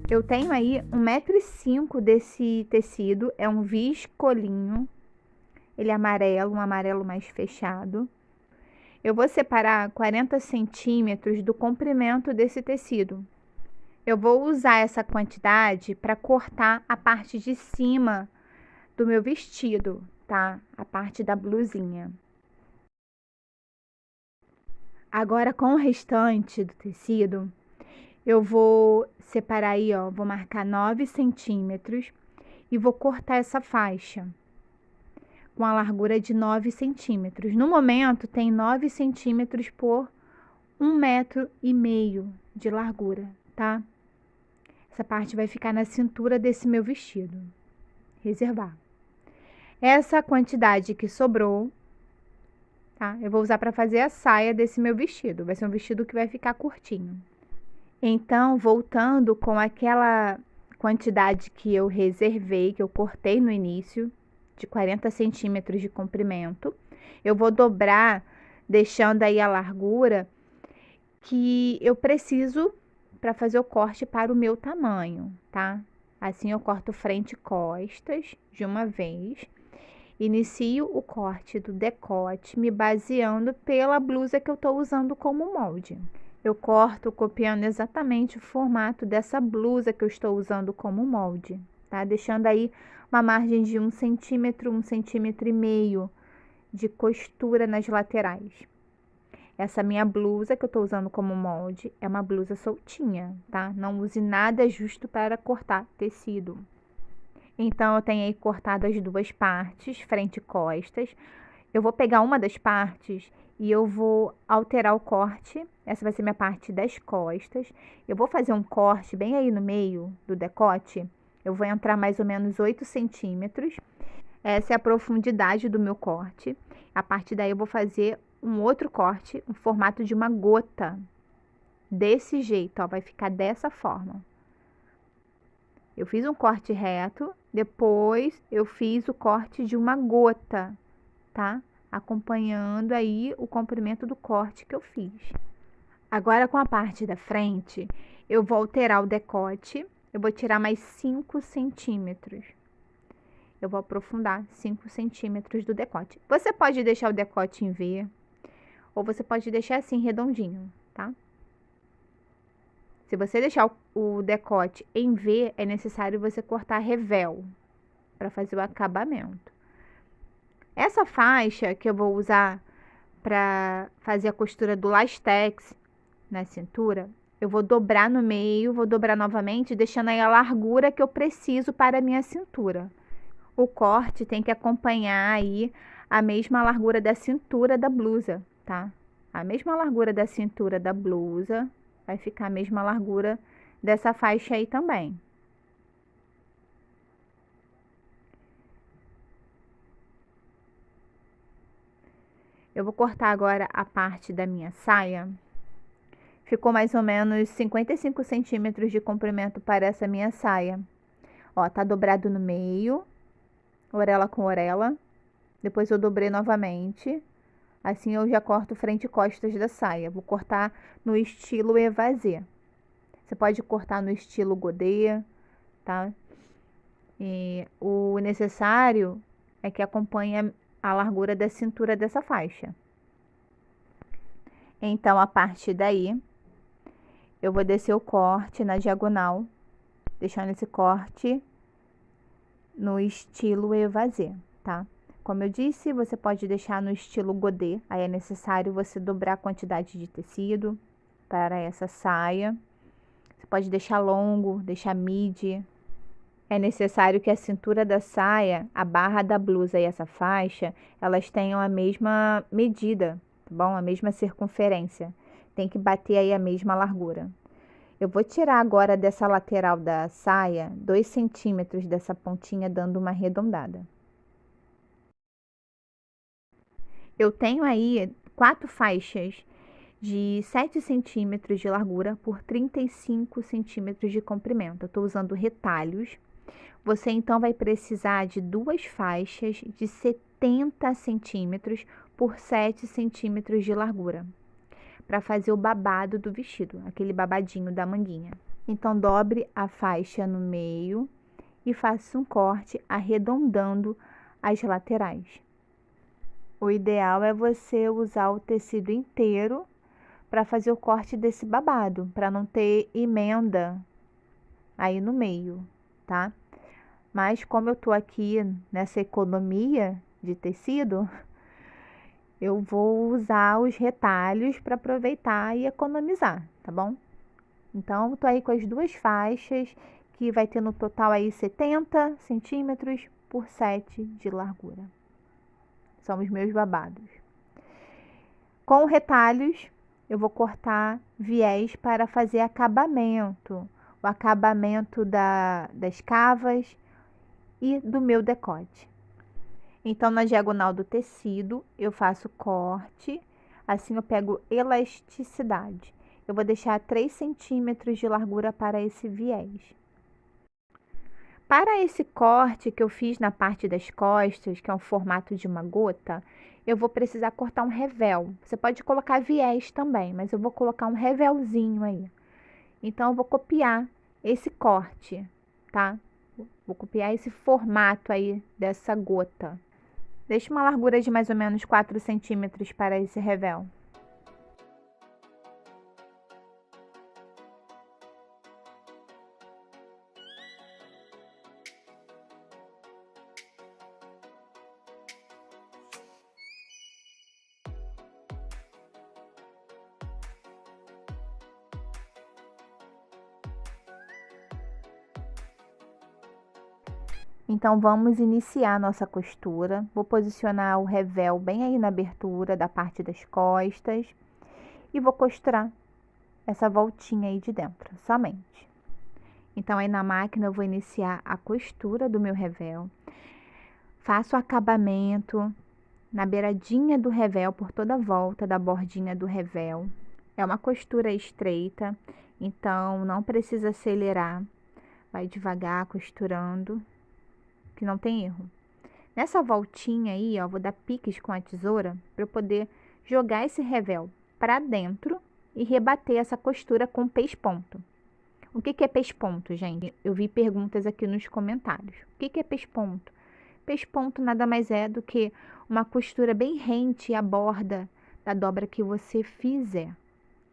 Eu tenho aí 1,5 m desse tecido, é um viscolinho, ele é amarelo, um amarelo mais fechado. Eu vou separar 40 centímetros do comprimento desse tecido. Eu vou usar essa quantidade para cortar a parte de cima do meu vestido, tá? A parte da blusinha. Agora, com o restante do tecido, eu vou separar aí, ó, vou marcar 9 centímetros e vou cortar essa faixa com a largura de 9 centímetros. No momento, tem 9 centímetros por 1,5 m de largura, tá? Essa parte vai ficar na cintura desse meu vestido. Reservar. Essa quantidade que sobrou, tá? Eu vou usar para fazer a saia desse meu vestido. Vai ser um vestido que vai ficar curtinho. Então, voltando com aquela quantidade que eu reservei, que eu cortei no início, de 40 centímetros de comprimento, eu vou dobrar, deixando aí a largura que eu preciso para fazer o corte para o meu tamanho, tá? Assim eu corto frente e costas de uma vez. Inicio o corte do decote me baseando pela blusa que eu estou usando como molde. Eu corto copiando exatamente o formato dessa blusa que eu estou usando como molde, tá? Deixando aí uma margem de 1 centímetro, 1,5 cm de costura nas laterais. Essa minha blusa que eu estou usando como molde é uma blusa soltinha, tá? Não use nada justo para cortar tecido. Então, eu tenho aí cortado as duas partes, frente e costas. Eu vou pegar uma das partes e eu vou alterar o corte. Essa vai ser minha parte das costas. Eu vou fazer um corte bem aí no meio do decote. Eu vou entrar mais ou menos 8 centímetros. Essa é a profundidade do meu corte. A partir daí, eu vou fazer um outro corte, um formato de uma gota. Desse jeito, ó, vai ficar dessa forma. Eu fiz um corte reto, depois eu fiz o corte de uma gota, tá? Acompanhando aí o comprimento do corte que eu fiz. Agora, com a parte da frente, eu vou alterar o decote, eu vou tirar mais 5 centímetros. Eu vou aprofundar 5 centímetros do decote. Você pode deixar o decote em V, ou você pode deixar assim, redondinho, tá? Se você deixar o decote em V, é necessário você cortar revel para fazer o acabamento. Essa faixa que eu vou usar para fazer a costura do lastex na cintura, eu vou dobrar no meio, vou dobrar novamente, deixando aí a largura que eu preciso para a minha cintura. O corte tem que acompanhar aí a mesma largura da cintura da blusa, tá? A mesma largura da cintura da blusa vai ficar a mesma largura dessa faixa aí também. Eu vou cortar agora a parte da minha saia. Ficou mais ou menos 55 centímetros de comprimento para essa minha saia. Ó, tá dobrado no meio, orelha com orelha. Depois eu dobrei novamente. Assim eu já corto frente e costas da saia. Vou cortar no estilo evasê. Você pode cortar no estilo godê, tá? E o necessário é que acompanhe a largura da cintura dessa faixa. Então, a partir daí, eu vou descer o corte na diagonal, deixando esse corte no estilo evasê, tá? Como eu disse, você pode deixar no estilo godê, aí é necessário você dobrar a quantidade de tecido para essa saia. Você pode deixar longo, deixar midi. É necessário que a cintura da saia, a barra da blusa e essa faixa, elas tenham a mesma medida, tá bom? A mesma circunferência. Tem que bater aí a mesma largura. Eu vou tirar agora dessa lateral da saia 2 centímetros dessa pontinha, dando uma arredondada. Eu tenho aí 4 faixas de 7 centímetros de largura por 35 centímetros de comprimento. Eu estou usando retalhos. Você então vai precisar de 2 faixas de 70 centímetros por 7 centímetros de largura, para fazer o babado do vestido, aquele babadinho da manguinha. Então, dobre a faixa no meio e faça um corte arredondando as laterais. O ideal é você usar o tecido inteiro para fazer o corte desse babado, para não ter emenda aí no meio, tá? Mas como eu tô aqui nessa economia de tecido, eu vou usar os retalhos para aproveitar e economizar, tá bom? Então, eu tô aí com as duas faixas, que vai ter no total aí 70 centímetros por 7 de largura. São os meus babados. Com retalhos, eu vou cortar viés para fazer acabamento. O acabamento das cavas e do meu decote. Então, na diagonal do tecido, eu faço corte, assim eu pego elasticidade. Eu vou deixar 3 centímetros de largura para esse viés. Para esse corte que eu fiz na parte das costas, que é um formato de uma gota, eu vou precisar cortar um revel. Você pode colocar viés também, mas eu vou colocar um revelzinho aí. Então, eu vou copiar esse corte, tá? Vou copiar esse formato aí dessa gota. Deixe uma largura de mais ou menos 4 centímetros para esse revel. Então, vamos iniciar nossa costura. Vou posicionar o revel bem aí na abertura da parte das costas e vou costurar essa voltinha aí de dentro, somente. Então, aí na máquina eu vou iniciar a costura do meu revel. Faço o acabamento na beiradinha do revel, por toda a volta da bordinha do revel. É uma costura estreita, então não precisa acelerar. Vai devagar costurando, que não tem erro. Nessa voltinha aí, ó, vou dar piques com a tesoura para eu poder jogar esse revel para dentro e rebater essa costura com pesponto. O que é pesponto, gente? Eu vi perguntas aqui nos comentários. O que é pesponto? Pesponto nada mais é do que uma costura bem rente à borda da dobra que você fizer,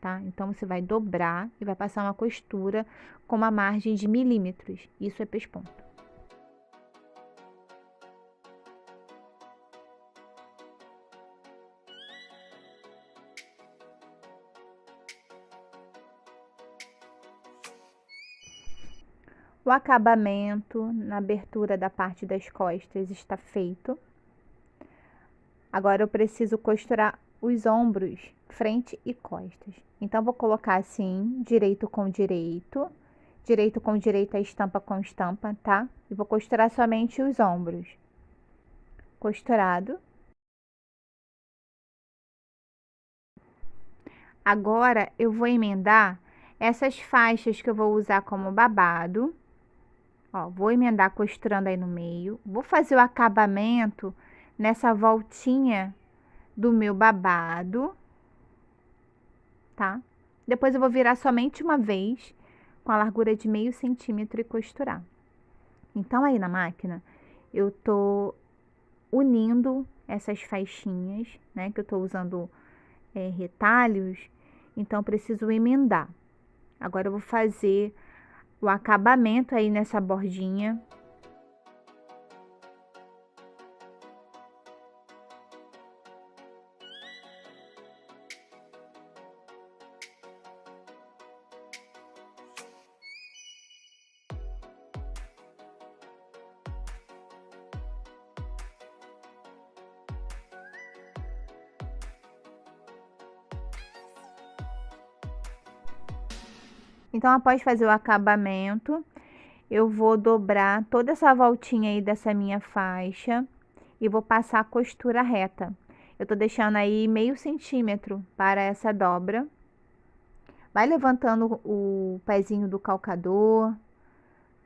tá? Então, você vai dobrar e vai passar uma costura com uma margem de milímetros. Isso é pesponto. O acabamento na abertura da parte das costas está feito. Agora eu preciso costurar os ombros, frente e costas. Então, vou colocar assim, direito com direito a estampa com estampa, tá? E vou costurar somente os ombros. Costurado. Agora, eu vou emendar essas faixas que eu vou usar como babado. Ó, vou emendar costurando aí no meio. Vou fazer o acabamento nessa voltinha do meu babado, tá? Depois eu vou virar somente uma vez, com a largura de meio centímetro e costurar. Então, aí na máquina, eu tô unindo essas faixinhas, né? Que eu tô usando retalhos, então eu preciso emendar. Agora eu vou fazer o acabamento aí nessa bordinha. Então, após fazer o acabamento, eu vou dobrar toda essa voltinha aí dessa minha faixa e vou passar a costura reta. Eu tô deixando aí meio centímetro para essa dobra. Vai levantando o pezinho do calcador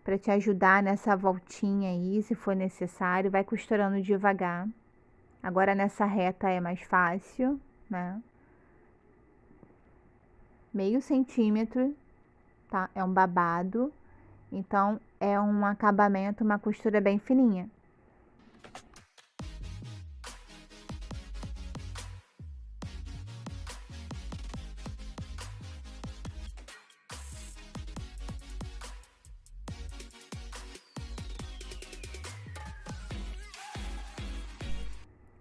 para te ajudar nessa voltinha aí, se for necessário. Vai costurando devagar. Agora nessa reta é mais fácil, né? Meio centímetro tá? É um babado, então é um acabamento, uma costura bem fininha.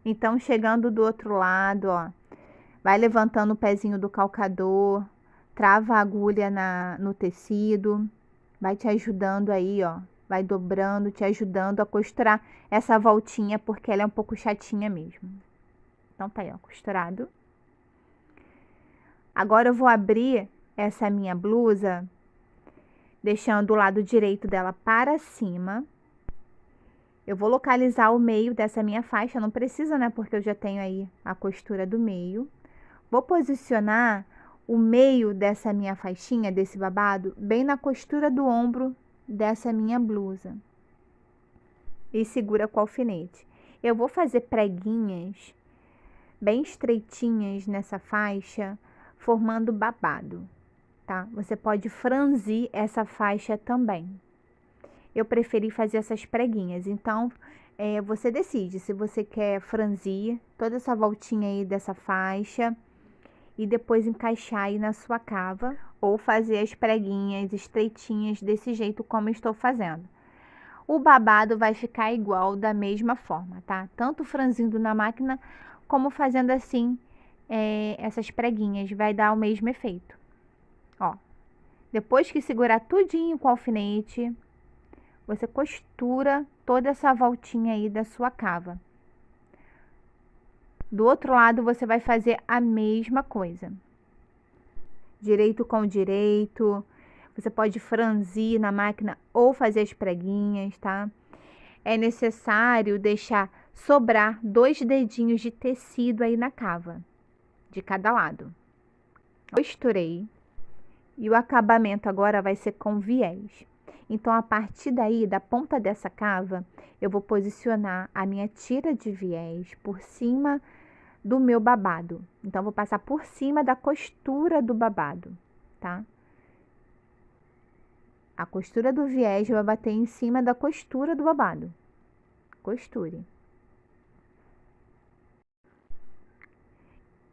Então, chegando do outro lado, ó, vai levantando o pezinho do calcador, trava a agulha no tecido, vai te ajudando aí, ó, vai dobrando, te ajudando a costurar essa voltinha, porque ela é um pouco chatinha mesmo. Então, tá aí, ó, costurado. Agora eu vou abrir essa minha blusa, deixando o lado direito dela para cima. Eu vou localizar o meio dessa minha faixa, não precisa, né? Porque eu já tenho aí a costura do meio. Vou posicionar o meio dessa minha faixinha, desse babado, bem na costura do ombro dessa minha blusa. E segura com o alfinete. Eu vou fazer preguinhas bem estreitinhas nessa faixa, formando babado, tá? Você pode franzir essa faixa também. Eu preferi fazer essas preguinhas. Então, você decide se você quer franzir toda essa voltinha aí dessa faixa e depois encaixar aí na sua cava ou fazer as preguinhas estreitinhas desse jeito como eu estou fazendo. O babado vai ficar igual da mesma forma, tá? Tanto franzindo na máquina como fazendo assim essas preguinhas, vai dar o mesmo efeito. Ó, depois que segurar tudinho com o alfinete, você costura toda essa voltinha aí da sua cava. Do outro lado, você vai fazer a mesma coisa. Direito com direito. Você pode franzir na máquina ou fazer as preguinhas, tá? É necessário deixar sobrar 2 dedinhos de tecido aí na cava, de cada lado. Costurei. E o acabamento agora vai ser com viés. Então, a partir daí, da ponta dessa cava, eu vou posicionar a minha tira de viés por cima do meu babado. Então, vou passar por cima da costura do babado, tá? A costura do viés vai bater em cima da costura do babado. Costure.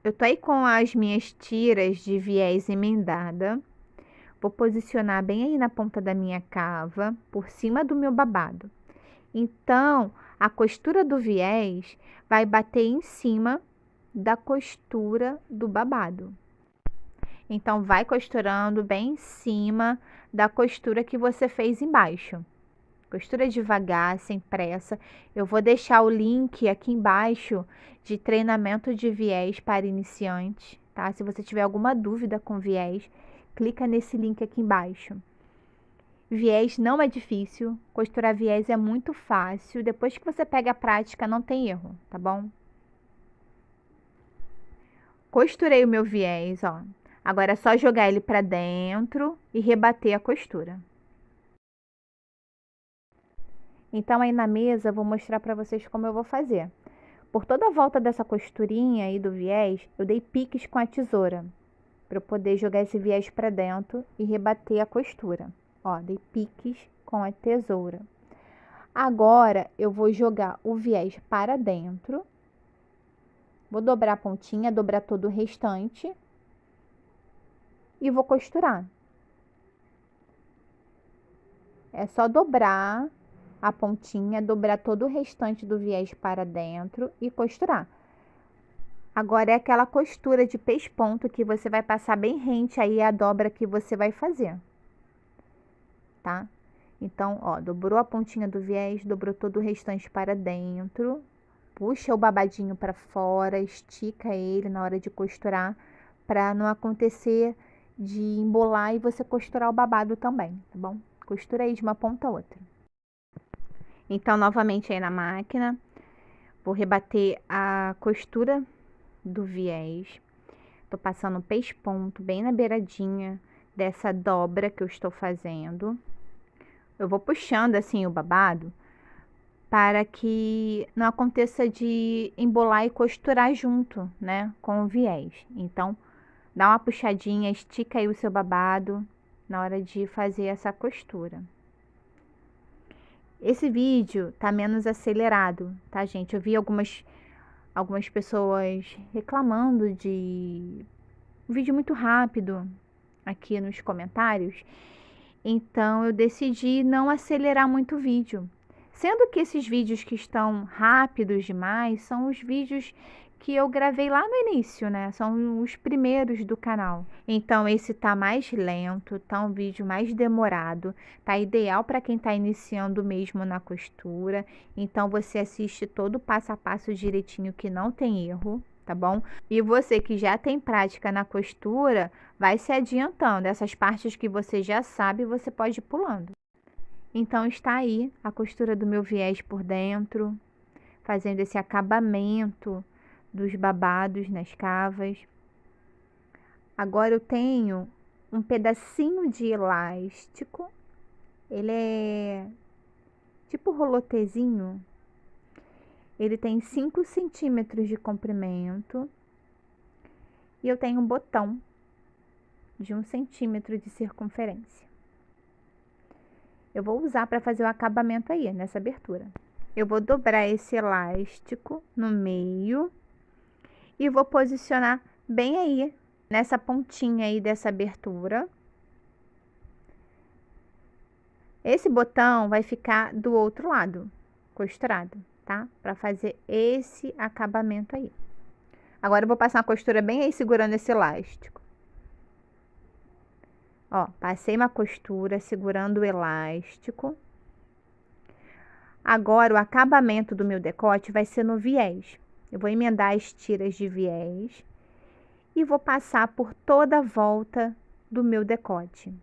Eu tô aí com as minhas tiras de viés emendada. Vou posicionar bem aí na ponta da minha cava, por cima do meu babado. Então, a costura do viés vai bater em cima da costura do babado. Então, vai costurando bem em cima da costura que você fez embaixo. Costura devagar, sem pressa. Eu vou deixar o link aqui embaixo de treinamento de viés para iniciantes, tá? Se você tiver alguma dúvida com viés, clica nesse link aqui embaixo. Viés não é difícil, costurar viés é muito fácil. Depois que você pega a prática, não tem erro, tá bom? Costurei o meu viés, ó. Agora é só jogar ele para dentro e rebater a costura. Então, aí na mesa, eu vou mostrar para vocês como eu vou fazer. Por toda a volta dessa costurinha aí do viés, eu dei piques com a tesoura, para eu poder jogar esse viés para dentro e rebater a costura. Ó, dei piques com a tesoura. Agora, eu vou jogar o viés para dentro. Vou dobrar a pontinha, dobrar todo o restante. E vou costurar. É só dobrar a pontinha, dobrar todo o restante do viés para dentro e costurar. Agora é aquela costura de pesponto que você vai passar bem rente aí a dobra que você vai fazer, tá? Então, ó, dobrou a pontinha do viés, dobrou todo o restante para dentro, puxa o babadinho para fora, estica ele na hora de costurar, para não acontecer de embolar e você costurar o babado também, tá bom? Costura aí de uma ponta a outra. Então, novamente aí na máquina, vou rebater a costura do viés. Tô passando pesponto bem na beiradinha dessa dobra que eu estou fazendo. Eu vou puxando assim o babado para que não aconteça de embolar e costurar junto, né, com o viés. Então, dá uma puxadinha, estica aí o seu babado na hora de fazer essa costura. Esse vídeo tá menos acelerado, tá, gente? Eu vi algumas pessoas reclamando de um vídeo muito rápido aqui nos comentários. Então eu decidi não acelerar muito o vídeo. Sendo que esses vídeos que estão rápidos demais são os vídeos que eu gravei lá no início, né? São os primeiros do canal. Então esse tá mais lento, tá um vídeo mais demorado, tá ideal para quem tá iniciando mesmo na costura. Então você assiste todo o passo a passo direitinho que não tem erro, tá bom? E você que já tem prática na costura, vai se adiantando. Essas partes que você já sabe, você pode ir pulando. Então está aí a costura do meu viés por dentro, fazendo esse acabamento dos babados nas cavas. Agora eu tenho um pedacinho de elástico. Ele é tipo rolotezinho. Ele tem 5 centímetros de comprimento. E eu tenho um botão de 1 centímetro de circunferência. Eu vou usar para fazer o acabamento aí, nessa abertura. Eu vou dobrar esse elástico no meio e vou posicionar bem aí, nessa pontinha aí dessa abertura. Esse botão vai ficar do outro lado, costurado, tá? Para fazer esse acabamento aí. Agora eu vou passar uma costura bem aí, segurando esse elástico. Ó, passei uma costura segurando o elástico. Agora o acabamento do meu decote vai ser no viés. Eu vou emendar as tiras de viés e vou passar por toda a volta do meu decote.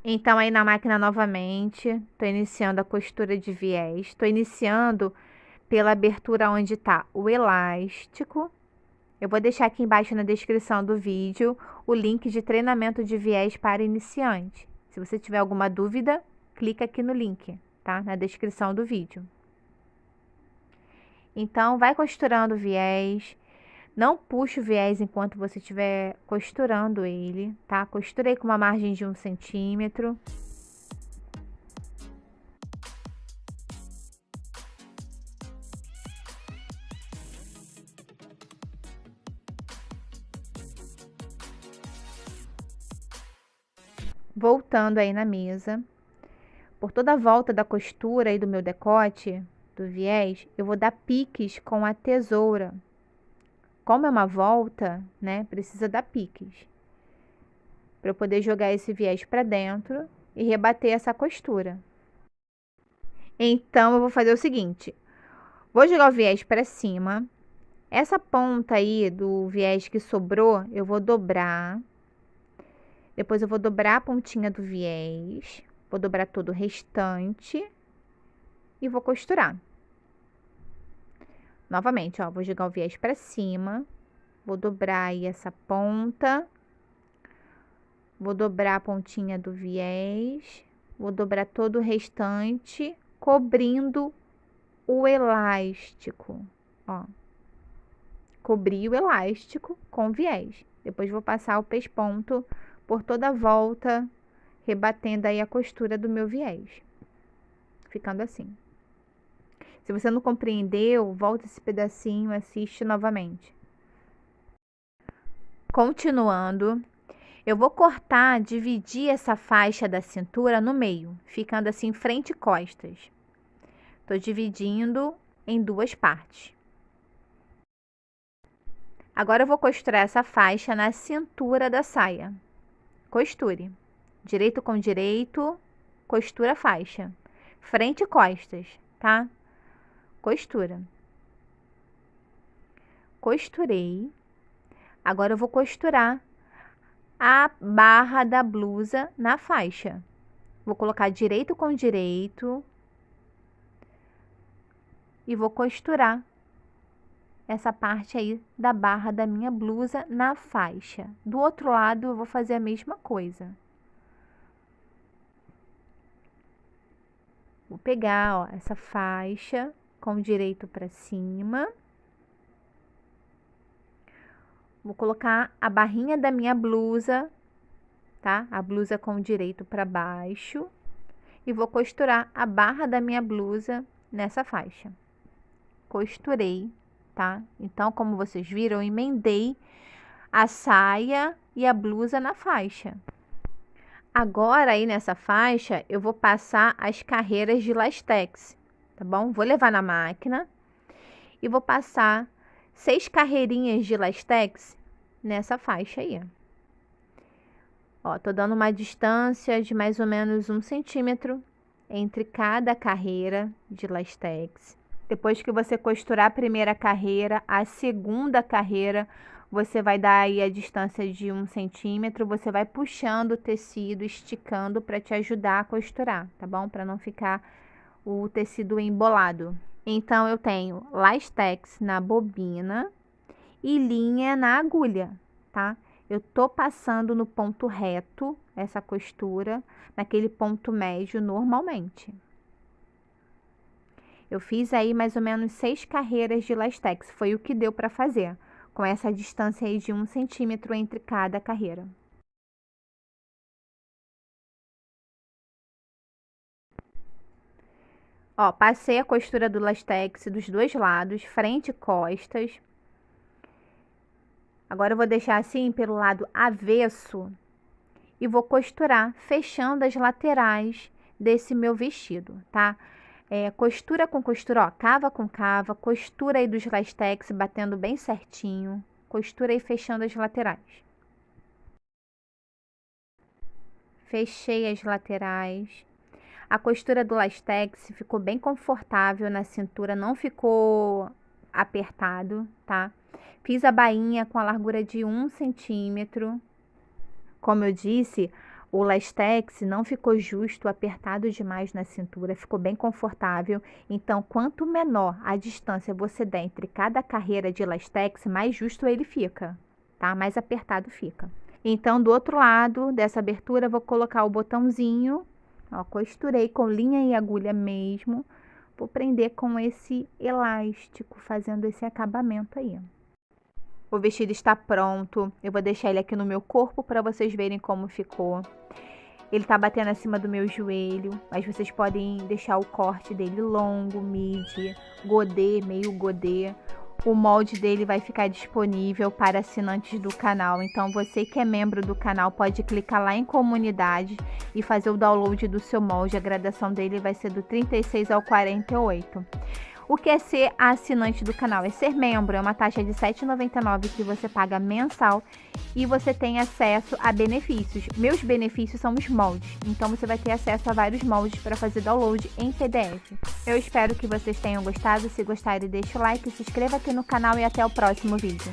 Então aí na máquina novamente, estou iniciando a costura de viés. Estou iniciando pela abertura onde está o elástico. Eu vou deixar aqui embaixo na descrição do vídeo o link de treinamento de viés para iniciante. Se você tiver alguma dúvida, clica aqui no link, tá? Na descrição do vídeo. Então, vai costurando o viés. Não puxe o viés enquanto você estiver costurando ele, tá? Costurei com uma margem de 1 centímetro. Voltando aí na mesa, por toda a volta da costura aí do meu decote, do viés, eu vou dar piques com a tesoura. Como é uma volta, né, precisa dar piques. Para eu poder jogar esse viés para dentro e rebater essa costura. Então, eu vou fazer o seguinte. Vou jogar o viés para cima. Essa ponta aí do viés que sobrou, eu vou dobrar. Depois eu vou dobrar a pontinha do viés. Vou dobrar todo o restante. E vou costurar. Novamente, ó, vou jogar o viés para cima. Vou dobrar aí essa ponta. Vou dobrar a pontinha do viés. Vou dobrar todo o restante, cobrindo o elástico, ó. Cobri o elástico com viés. Depois vou passar o pesponto por toda a volta, rebatendo aí a costura do meu viés. Ficando assim. Se você não compreendeu, volta esse pedacinho, assiste novamente. Continuando, eu vou cortar, dividir essa faixa da cintura no meio, ficando assim frente e costas. Tô dividindo em 2 partes. Agora eu vou costurar essa faixa na cintura da saia. Costure. Direito com direito, costura a faixa. Frente e costas, tá? Costura. Costurei. Agora eu vou costurar a barra da blusa na faixa. Vou colocar direito com direito e vou costurar essa parte aí da barra da minha blusa na faixa. Do outro lado eu vou fazer a mesma coisa. Vou pegar, ó, essa faixa com o direito para cima. Vou colocar a barrinha da minha blusa, tá? A blusa com o direito para baixo. E vou costurar a barra da minha blusa nessa faixa. Costurei, tá? Então, como vocês viram, eu emendei a saia e a blusa na faixa. Agora, aí nessa faixa, eu vou passar as carreiras de lastex, tá bom? Vou levar na máquina e vou passar 6 carreirinhas de lastex nessa faixa aí. Ó, tô dando uma distância de mais ou menos 1 centímetro entre cada carreira de lastex. Depois que você costurar a primeira carreira, a segunda carreira, você vai dar aí a distância de 1 centímetro, você vai puxando o tecido, esticando para te ajudar a costurar, tá bom? Para não ficar o tecido embolado. Então, eu tenho lastex na bobina e linha na agulha, tá? Eu tô passando no ponto reto essa costura, naquele ponto médio normalmente. Eu fiz aí mais ou menos 6 carreiras de lastex, foi o que deu para fazer, com essa distância aí de 1 centímetro entre cada carreira. Ó, passei a costura do lastex dos dois lados, frente e costas. Agora eu vou deixar assim pelo lado avesso e vou costurar, fechando as laterais desse meu vestido, tá? Costura com costura, ó, cava com cava, costura aí dos lastex, batendo bem certinho, costura aí fechando as laterais. Fechei as laterais. A costura do lastex ficou bem confortável na cintura, não ficou apertado, tá? Fiz a bainha com a largura de 1 centímetro. Como eu disse, o lastex não ficou justo, apertado demais na cintura, ficou bem confortável. Então, quanto menor a distância você der entre cada carreira de lastex, mais justo ele fica, tá? Mais apertado fica. Então, do outro lado dessa abertura, eu vou colocar o botãozinho, ó, costurei com linha e agulha mesmo. Vou prender com esse elástico, fazendo esse acabamento aí. O vestido está pronto. Eu vou deixar ele aqui no meu corpo para vocês verem como ficou. Ele tá batendo acima do meu joelho, mas vocês podem deixar o corte dele longo, midi, godê, meio godê. O molde dele vai ficar disponível para assinantes do canal. Então, você que é membro do canal pode clicar lá em comunidade e fazer o download do seu molde. A gradação dele vai ser do 36 ao 48. O que é ser assinante do canal? É ser membro, é uma taxa de R$ 7,99 que você paga mensal e você tem acesso a benefícios. Meus benefícios são os moldes, então você vai ter acesso a vários moldes para fazer download em PDF. Eu espero que vocês tenham gostado. Se gostarem, deixa o like, se inscreva aqui no canal e até o próximo vídeo.